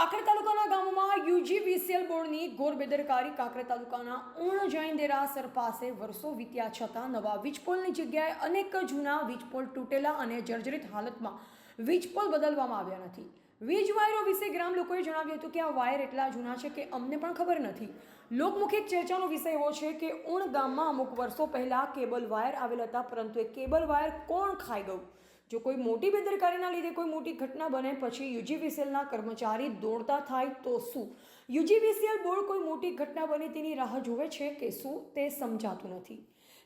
કાંકરેજ તાલુકાના ગામમાં યુજીવીસીએલ બોર્ડની ઘોર બેદરકારી. કાંકરેજ તાલુકાના ઉણ જૈન દેરાસર પાસે વર્ષો વીત્યા છતાં નવા વીજપોલની જગ્યાએ અનેક જૂના વીજપોલ તૂટેલા અને જર્જરિત હાલતમાં વીજપોલ બદલવામાં આવ્યા નથી. વીજ વાયરો વિશે ગ્રામ લોકોએ જણાવ્યું હતું કે આ વાયર એટલા જૂના છે કે અમને પણ ખબર નથી. લોકમુખે ચર્ચાનો વિષય એવો છે કે ઉણ ગામમાં અમુક વર્ષો પહેલા કેબલ વાયર આવેલ હતા, પરંતુ એ કેબલ વાયર કોણ ખાઈ ગયું? જો કોઈ મોટી બેદરકારીના લીધે કોઈ મોટી ઘટના બને પછી યુજીવીસીએલના કર્મચારી દોડતા થાય તો શું? યુજીવીસીએલ બોર્ડ કોઈ મોટી ઘટના બને તેની રાહ જોવે છે કે શું, તે સમજાતું નથી.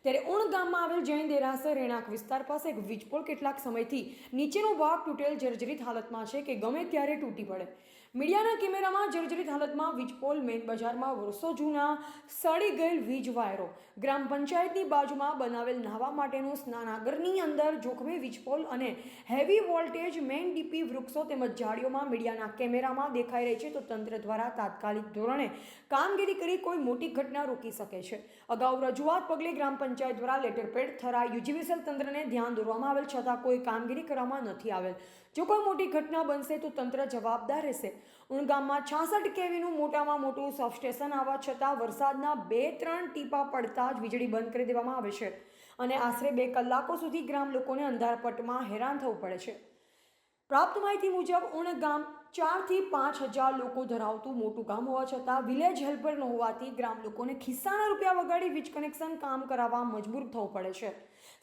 ત્યારે ઉણ ગામમાં આવેલ જૈન દેરાસર રહેણાંક વિસ્તાર પાસે એક વીજપોલ કેટલાક સમયથી નીચેનો ભાગ તૂટેલ જર્જરિત હાલતમાં છે કે ગમે ત્યારે તૂટી પડે. મીડિયાના કેમેરામાં જર્જરિત હાલતમાં વીજપોલ મેઇન બજારમાં વર્ષો જૂના સડી ગયેલ વીજ વાયરો, ગ્રામ પંચાયતની બાજુમાં બનાવેલ નહાવા માટેનું સ્નાનાગરની અંદર જોખમી વીજપોલ અને હેવી વોલ્ટેજ મેઇન ડીપી વૃક્ષો તેમજ ઝાડીઓમાં મીડિયાના કેમેરામાં દેખાઈ રહી છે. તો તંત્ર દ્વારા તાત્કાલિક ધોરણે કામગીરી કરી કોઈ મોટી ઘટના રોકી શકે છે. અગાઉ રજૂઆત પગલે ગ્રામ પંચાયત દ્વારા લેટરપેડ થરા યુજીવીસીએલ તંત્રને ધ્યાન દોરવામાં આવેલ, છતાં કોઈ કામગીરી કરવામાં નથી આવેલ. જો કોઈ મોટી ઘટના બનશે તો તંત્ર જવાબદાર રહેશે. ઉણ ગામમાં 66 કેવીનું મોટામાં મોટું સબસ્ટેશન આવવા છતાં વરસાદના 2-3 ટીપા પડતા જ વીજળી બંધ કરી દેવામાં આવે છે અને આશરે 2 કલાકો સુધી ગ્રામ લોકોને અંધારપટમાં હેરાન થવું પડે છે. પ્રાપ્ત માહિતી મુજબ ઉણ ગામ 4 થી 5 હજાર લોકો ધરાવતું મોટું ગામ હોવા છતાં વિલેજ હેલ્પર ન હોવાથી ગ્રામ લોકોને ખિસ્સાના રૂપિયા વગાડી વીજ કનેક્શન કામ કરાવવા મજબૂર થવું પડે છે.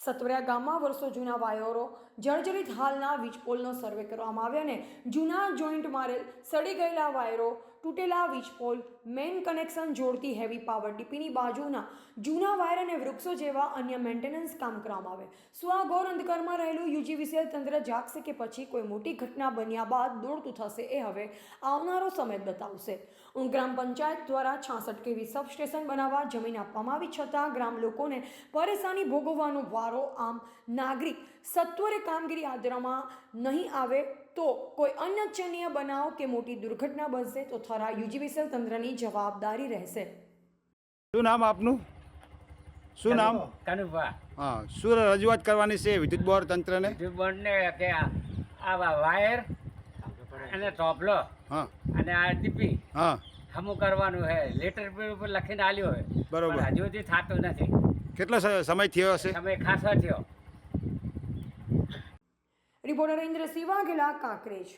સત્વરિયા ગામમાં વર્ષો જૂના વાયરો, જર્જરિત હાલના વીજપોલનો સર્વે કરવામાં આવે અને જૂના જોઈન્ટ મારેલ સડી ગયેલા વાયરો, તૂટેલા વીજપોલ, મેઇન કનેક્શન જોડતી હેવી પાવર ડીપીની બાજુના જૂના વાયર અને વૃક્ષો જેવા અન્ય મેન્ટેનન્સ કામ કરવામાં આવે. શું આ ઘોર અંધકારમાં રહેલું યુજીવીસીએલ તંત્ર જાગશે કે પછી કોઈ મોટી ઘટના બન્યા બાદ દોડતું થશે, એ હવે આવનારો સમય બતાવશે. ગ્રામ પંચાયત દ્વારા 66 કેવી સબસ્ટેશન બનાવવા જમીન આપવામાં આવી છતાં ગ્રામ લોકોને પરેશાની ભોગવવાનો વારો. આમ નાગરિક સત્વરે કામગીરી હાથ ધરવામાં નહીં આવે તો કોઈ અનિચ્છનીય બનાવ કે મોટી દુર્ઘટના બનશે તો થરા યુજીવીસીએલ તંત્રની જવાબદારી રહેશે. શું નામ આપનું? શું નામ? કનુભા. હા, શું રજૂઆત કરવાની છે વિદ્યુત બોર્ડ તંત્રને? વિદ્યુત બોર્ડને કે આ વાયર અને ટોપલો હા અને આ ડીપી હા હમું કરવાનું છે. લેટર પેડ ઉપર લખીને આલ્યો હોય, બરોબર. પણ હજુ સુધી થતું નથી. કેટલો સમય થયો હશે? સમય ખાસો થયો. રિપોર્ટર ઇન્દ્રસિંહ વાઘેલા, કાંકરેજ.